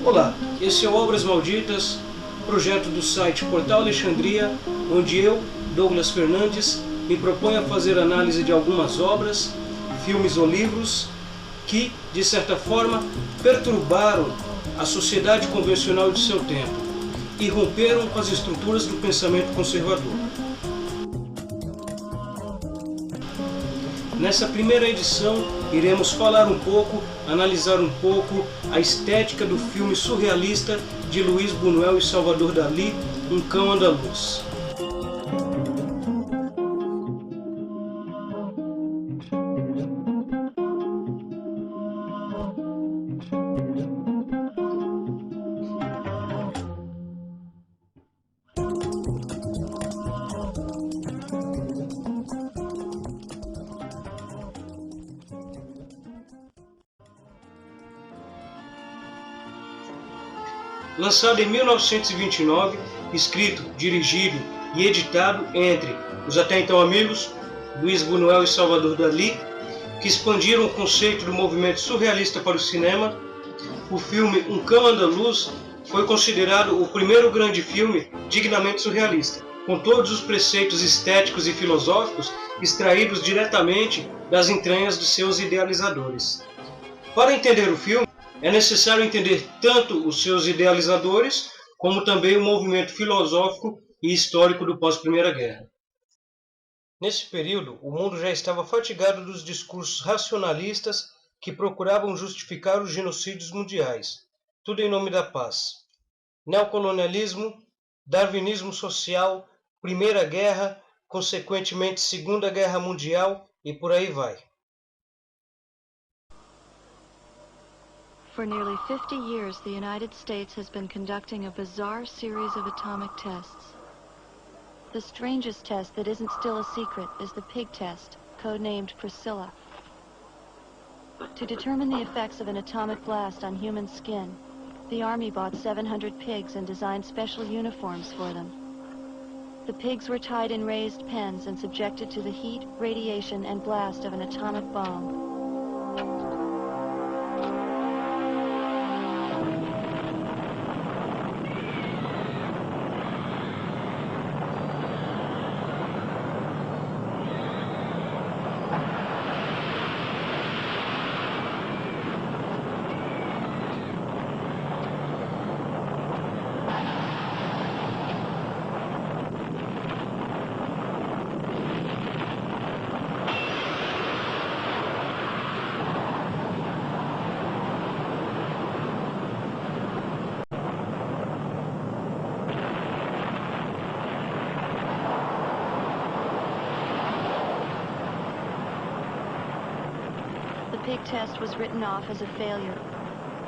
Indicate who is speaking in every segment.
Speaker 1: Olá, esse é o Obras Malditas, projeto do site Portal Alexandria, onde eu, Douglas Fernandes, me proponho a fazer análise de algumas obras, filmes ou livros que, de certa forma, perturbaram a sociedade convencional de seu tempo e romperam com as estruturas do pensamento conservador. Nessa primeira edição, iremos falar um pouco, analisar um pouco a estética do filme surrealista de Luiz Buñuel e Salvador Dalí, Um Cão Andaluz. Lançado em 1929, escrito, dirigido e editado entre os até então amigos Luiz Buñuel e Salvador Dalí, que expandiram o conceito do movimento surrealista para o cinema, o filme Um Cão Andaluz foi considerado o primeiro grande filme dignamente surrealista, com todos os preceitos estéticos e filosóficos extraídos diretamente das entranhas de seus idealizadores. Para entender o filme, é necessário entender tanto os seus idealizadores, como também o movimento filosófico e histórico do pós-Primeira Guerra. Nesse período, o mundo já estava fatigado dos discursos racionalistas que procuravam justificar os genocídios mundiais, tudo em nome da paz. Neocolonialismo, darwinismo social, Primeira Guerra, consequentemente Segunda Guerra Mundial e por aí vai.
Speaker 2: For nearly 50 years, the United States has been conducting a bizarre series of atomic tests. The strangest test that isn't still a secret is the pig test, codenamed Priscilla. To determine the effects of an atomic blast on human skin, the Army bought 700 pigs and designed special uniforms for them. The pigs were tied in raised pens and subjected to the heat, radiation, and blast of an atomic bomb. The pig test was written off as a failure.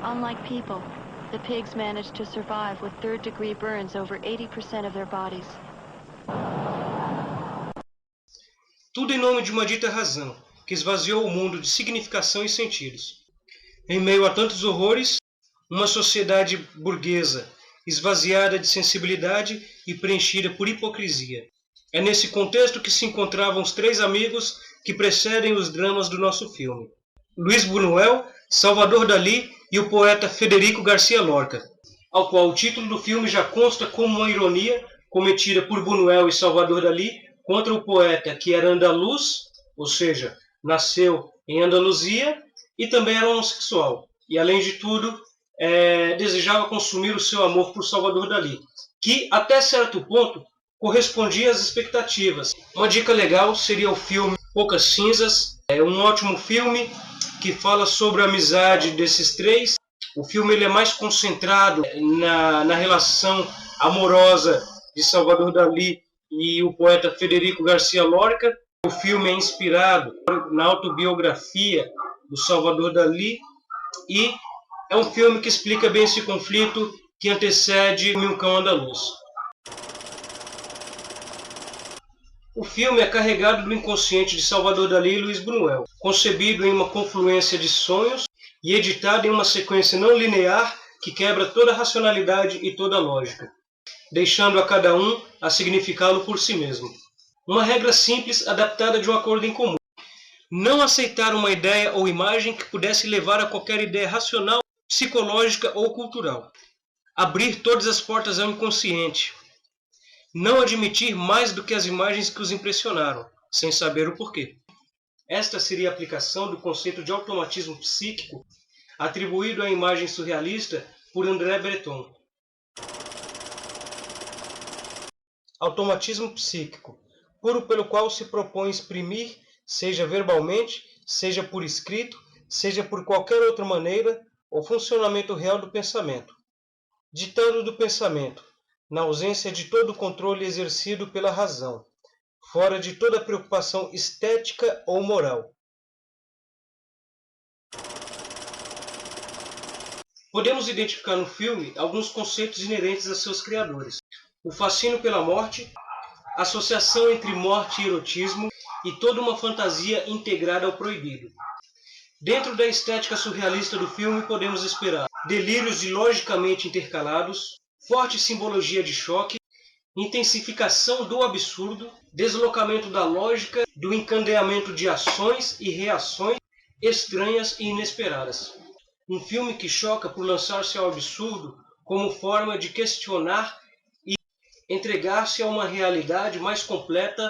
Speaker 2: Unlike people, the pigs managed to survive with third-degree burns over 80% of their bodies.
Speaker 1: Tudo em nome de uma dita razão, que esvaziou o mundo de significação e sentidos. Em meio a tantos horrores, uma sociedade burguesa, esvaziada de sensibilidade e preenchida por hipocrisia. É nesse contexto que se encontravam os três amigos que precedem os dramas do nosso filme: Luiz Buñuel, Salvador Dalí e o poeta Federico Garcia Lorca, ao qual o título do filme já consta como uma ironia cometida por Buñuel e Salvador Dalí contra o poeta que era andaluz, ou seja, nasceu em Andaluzia, e também era homossexual, e além de tudo desejava consumir o seu amor por Salvador Dalí, que até certo ponto correspondia às expectativas. Uma dica legal seria o filme Poucas Cinzas, é um ótimo filme que fala sobre a amizade desses três. O filme ele é mais concentrado na relação amorosa de Salvador Dalí e o poeta Federico Garcia Lorca. O filme é inspirado na autobiografia do Salvador Dalí e é um filme que explica bem esse conflito que antecede Um Cão Andaluz. O filme é carregado do inconsciente de Salvador Dalí e Luiz Buñuel, concebido em uma confluência de sonhos e editado em uma sequência não linear que quebra toda a racionalidade e toda a lógica, deixando a cada um a significá-lo por si mesmo. Uma regra simples adaptada de um acordo em comum: não aceitar uma ideia ou imagem que pudesse levar a qualquer ideia racional psicológica ou cultural. Abrir todas as portas ao inconsciente. Não admitir mais do que as imagens que os impressionaram, sem saber o porquê. Esta seria a aplicação do conceito de automatismo psíquico atribuído à imagem surrealista por André Breton. Automatismo psíquico, puro pelo qual se propõe exprimir, seja verbalmente, seja por escrito, seja por qualquer outra maneira, o funcionamento real do pensamento. Ditando do pensamento, na ausência de todo controle exercido pela razão, fora de toda preocupação estética ou moral. Podemos identificar no filme alguns conceitos inerentes a seus criadores. O fascínio pela morte, associação entre morte e erotismo e toda uma fantasia integrada ao proibido. Dentro da estética surrealista do filme podemos esperar delírios ilogicamente intercalados, forte simbologia de choque, intensificação do absurdo, deslocamento da lógica, do encadeamento de ações e reações estranhas e inesperadas. Um filme que choca por lançar-se ao absurdo como forma de questionar e entregar-se a uma realidade mais completa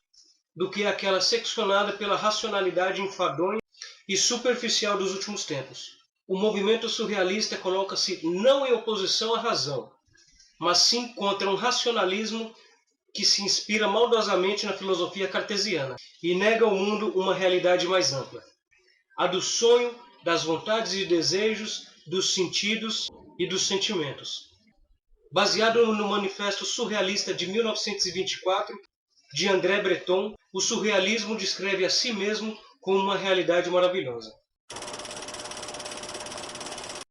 Speaker 1: do que aquela seccionada pela racionalidade enfadonha e superficial dos últimos tempos. O movimento surrealista coloca-se não em oposição à razão, mas sim contra um racionalismo que se inspira maldosamente na filosofia cartesiana e nega ao mundo uma realidade mais ampla, a do sonho, das vontades e desejos, dos sentidos e dos sentimentos. Baseado no Manifesto Surrealista de 1924, de André Breton, o surrealismo descreve a si mesmo como uma realidade maravilhosa.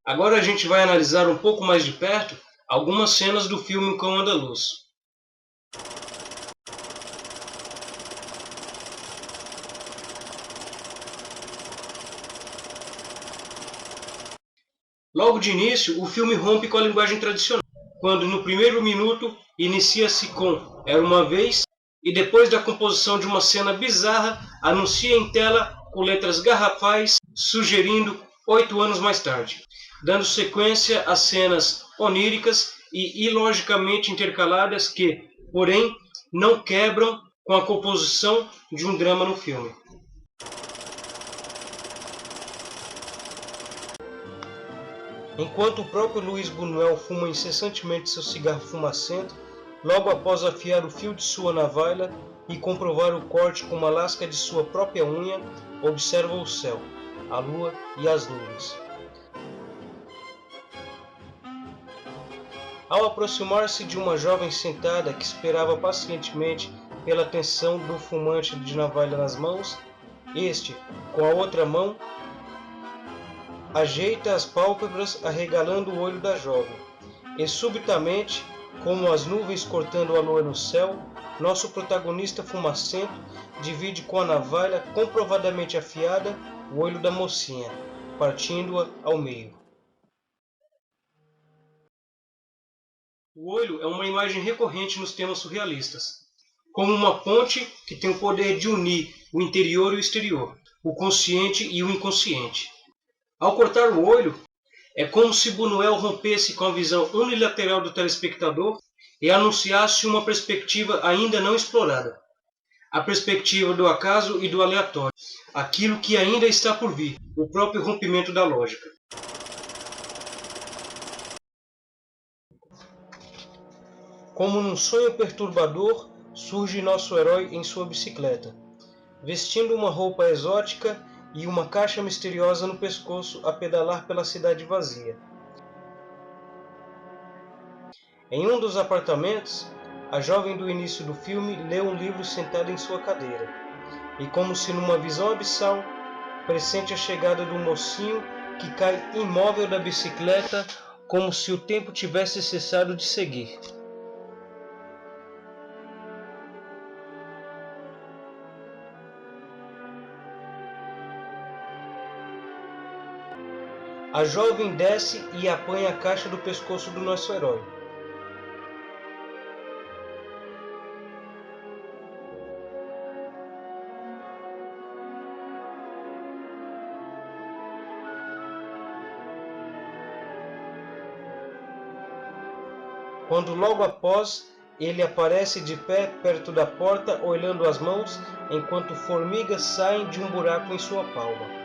Speaker 1: Agora a gente vai analisar um pouco mais de perto algumas cenas do filme O Cão Andaluz. Logo de início, o filme rompe com a linguagem tradicional, quando no primeiro minuto inicia-se com "Era uma vez", e depois da composição de uma cena bizarra, anuncia em tela com letras garrafais, sugerindo 8 anos mais tarde, dando sequência a cenas oníricas e ilogicamente intercaladas que, porém, não quebram com a composição de um drama no filme. Enquanto o próprio Luiz Buñuel fuma incessantemente seu cigarro fumacento, logo após afiar o fio de sua navalha e comprovar o corte com uma lasca de sua própria unha, observa o céu, a lua e as nuvens. Ao aproximar-se de uma jovem sentada que esperava pacientemente pela atenção do fumante de navalha nas mãos, este, com a outra mão, ajeita as pálpebras arregalando o olho da jovem, e subitamente, como as nuvens cortando a lua no céu, nosso protagonista fumacento divide com a navalha comprovadamente afiada o olho da mocinha, partindo-a ao meio. O olho é uma imagem recorrente nos temas surrealistas, como uma ponte que tem o poder de unir o interior e o exterior, o consciente e o inconsciente. Ao cortar o olho, é como se Buñuel rompesse com a visão unilateral do telespectador e anunciasse uma perspectiva ainda não explorada. A perspectiva do acaso e do aleatório, aquilo que ainda está por vir, o próprio rompimento da lógica. Como num sonho perturbador, surge nosso herói em sua bicicleta, vestindo uma roupa exótica e uma caixa misteriosa no pescoço a pedalar pela cidade vazia. Em um dos apartamentos, a jovem do início do filme lê um livro sentada em sua cadeira, e como se numa visão abissal, pressente a chegada do mocinho que cai imóvel da bicicleta como se o tempo tivesse cessado de seguir. A jovem desce e apanha a caixa do pescoço do nosso herói. quando logo após ele aparece de pé perto da porta olhando as mãos, enquanto formigas saem de um buraco em sua palma.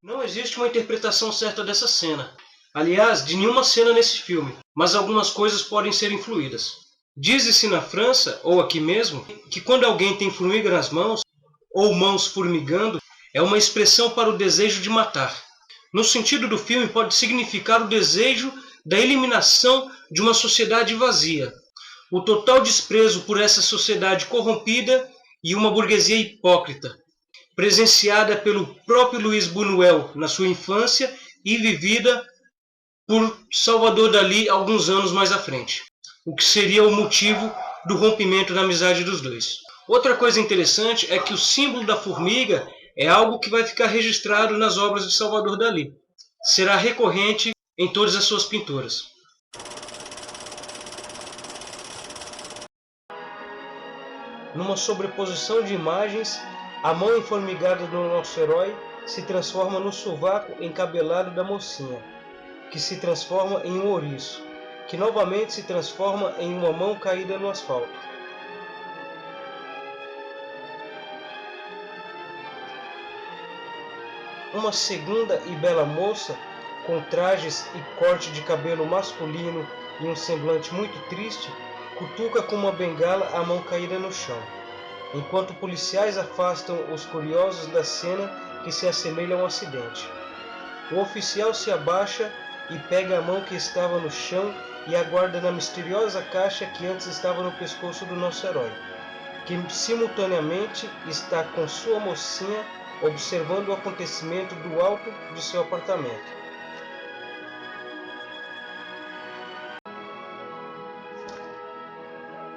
Speaker 1: Não existe uma interpretação certa dessa cena. Aliás, de nenhuma cena nesse filme, mas algumas coisas podem ser influídas. Diz-se na França, ou aqui mesmo, que quando alguém tem formiga nas mãos, ou mãos formigando, é uma expressão para o desejo de matar. No sentido do filme, pode significar o desejo da eliminação de uma sociedade vazia, o total desprezo por essa sociedade corrompida e uma burguesia hipócrita, presenciada pelo próprio Luiz Buñuel na sua infância e vivida por Salvador Dalí alguns anos mais à frente, o que seria o motivo do rompimento da amizade dos dois. Outra coisa interessante é que o símbolo da formiga é algo que vai ficar registrado nas obras de Salvador Dalí. Será recorrente em todas as suas pinturas. Numa sobreposição de imagens, a mão enformigada do nosso herói se transforma no sovaco encabelado da mocinha, que se transforma em um ouriço, que novamente se transforma em uma mão caída no asfalto. Uma segunda e bela moça, com trajes e corte de cabelo masculino e um semblante muito triste, cutuca com uma bengala a mão caída no chão, enquanto policiais afastam os curiosos da cena que se assemelha a um acidente. O oficial se abaixa e pega a mão que estava no chão e a guarda na misteriosa caixa que antes estava no pescoço do nosso herói, que simultaneamente está com sua mocinha observando o acontecimento do alto de seu apartamento.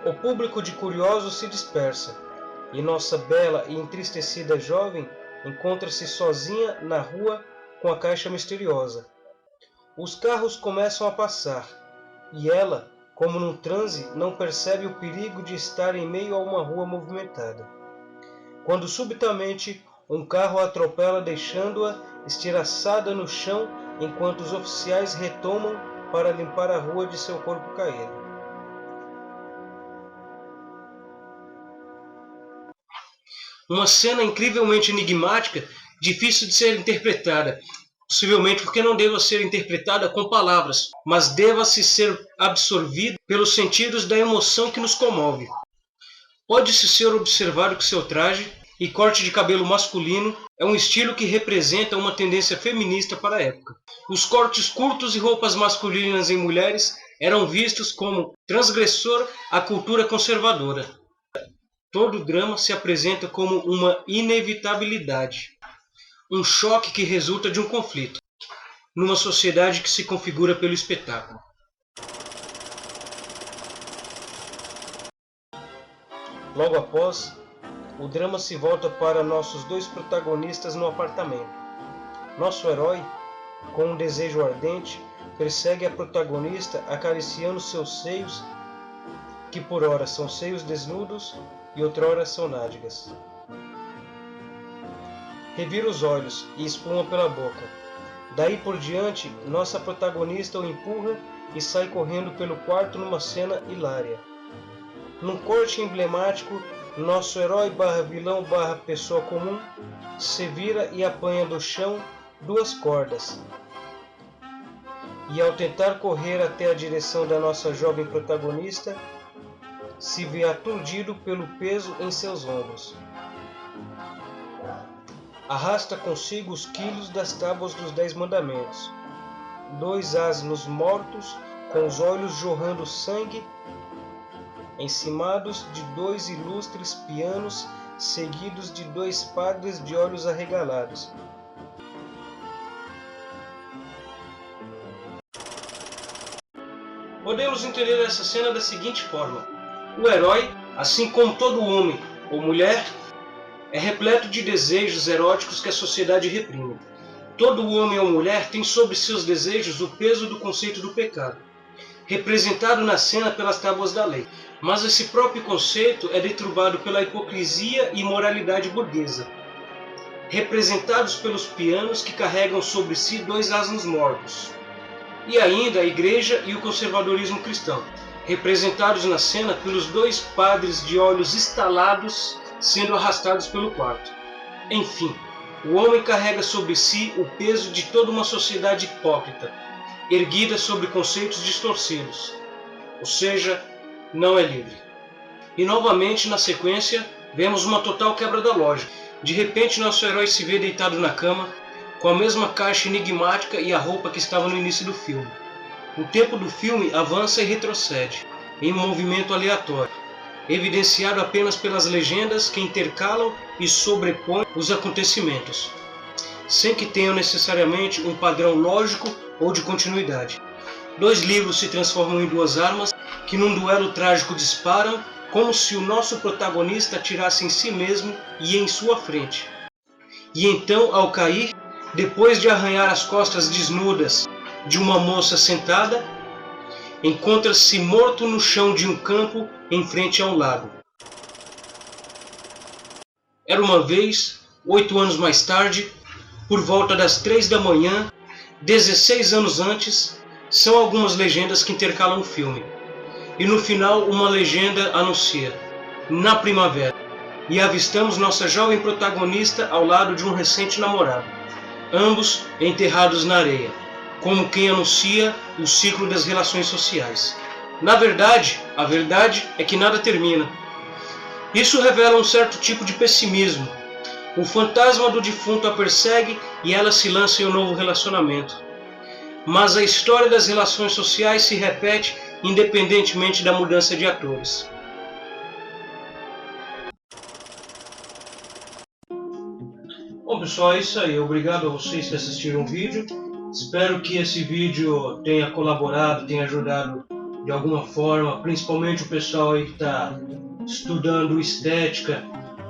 Speaker 1: O público de curiosos se dispersa, e nossa bela e entristecida jovem encontra-se sozinha na rua com a caixa misteriosa. Os carros começam a passar, e ela, como num transe, não percebe o perigo de estar em meio a uma rua movimentada, quando subitamente um carro a atropela, deixando-a estilhaçada no chão enquanto os oficiais retomam para limpar a rua de seu corpo caído. Uma cena incrivelmente enigmática, difícil de ser interpretada, possivelmente porque não deva ser interpretada com palavras, mas deva-se ser absorvida pelos sentidos da emoção que nos comove. Pode-se ser observado que seu traje e corte de cabelo masculino é um estilo que representa uma tendência feminista para a época. Os cortes curtos e roupas masculinas em mulheres eram vistos como transgressor à cultura conservadora. Todo drama se apresenta como uma inevitabilidade, um choque que resulta de um conflito, numa sociedade que se configura pelo espetáculo. Logo após, o drama se volta para nossos dois protagonistas no apartamento. Nosso herói, com um desejo ardente, persegue a protagonista acariciando seus seios, que por ora são seios desnudos e outrora são nádegas. Revira os olhos e espuma pela boca. Daí por diante, nossa protagonista o empurra e sai correndo pelo quarto numa cena hilária. Num corte emblemático, nosso herói / vilão / pessoa comum se vira e apanha do chão duas cordas. E ao tentar correr até a direção da nossa jovem protagonista, se vê aturdido pelo peso em seus ombros. Arrasta consigo os quilos das tábuas dos 10 mandamentos, 2 asnos mortos com os olhos jorrando sangue, encimados de 2 ilustres pianos seguidos de 2 padres de olhos arregalados. Podemos entender essa cena da seguinte forma: o herói, assim como todo homem ou mulher, é repleto de desejos eróticos que a sociedade reprime. Todo homem ou mulher tem sobre seus desejos o peso do conceito do pecado, representado na cena pelas tábuas da lei. Mas esse próprio conceito é deturbado pela hipocrisia e imoralidade burguesa, representados pelos pianos que carregam sobre si dois asnos mortos, e ainda a igreja e o conservadorismo cristão, representados na cena pelos dois padres de olhos estalados sendo arrastados pelo quarto. Enfim, o homem carrega sobre si o peso de toda uma sociedade hipócrita, erguida sobre conceitos distorcidos, ou seja, não é livre. E novamente, na sequência, vemos uma total quebra da lógica. De repente, nosso herói se vê deitado na cama, com a mesma caixa enigmática e a roupa que estava no início do filme. O tempo do filme avança e retrocede, em um movimento aleatório, evidenciado apenas pelas legendas que intercalam e sobrepõem os acontecimentos, sem que tenham necessariamente um padrão lógico ou de continuidade. Dois livros se transformam em duas armas que num duelo trágico disparam, como se o nosso protagonista atirasse em si mesmo e em sua frente. E então, ao cair, depois de arranhar as costas desnudas de uma moça sentada, encontra-se morto no chão de um campo em frente a um lago. Era uma vez, 8 anos mais tarde, por volta das 3 da manhã, 16 anos antes, são algumas legendas que intercalam o filme. E no final uma legenda anuncia, na primavera, e avistamos nossa jovem protagonista ao lado de um recente namorado, ambos enterrados na areia, como quem anuncia o ciclo das relações sociais. Na verdade, a verdade é que nada termina. Isso revela um certo tipo de pessimismo. O fantasma do defunto a persegue e ela se lança em um novo relacionamento. Mas a história das relações sociais se repete independentemente da mudança de atores. Bom pessoal, é isso aí. Obrigado a vocês que assistiram o vídeo. Espero que esse vídeo tenha colaborado, tenha ajudado de alguma forma, principalmente o pessoal aí que está estudando estética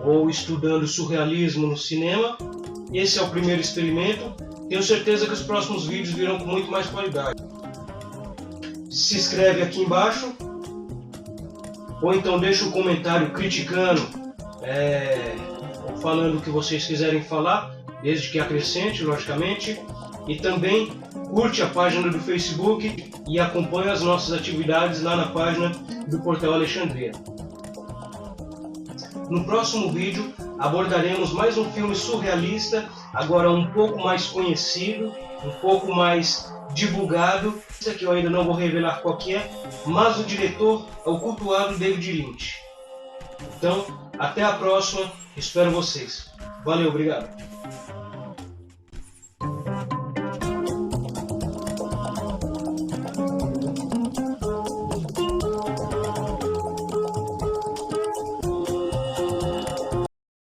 Speaker 1: ou estudando surrealismo no cinema. Esse é o primeiro experimento. Tenho certeza que os próximos vídeos virão com muito mais qualidade. Se inscreve aqui embaixo, ou então deixa um comentário criticando, falando o que vocês quiserem falar, desde que acrescente, logicamente. E também curte a página do Facebook e acompanha as nossas atividades lá na página do Portal Alexandria. No próximo vídeo abordaremos mais um filme surrealista, agora um pouco mais conhecido, um pouco mais divulgado, que eu ainda não vou revelar qual que é, mas o diretor é o cultuado David Lynch. Então, até a próxima, espero vocês. Valeu, obrigado.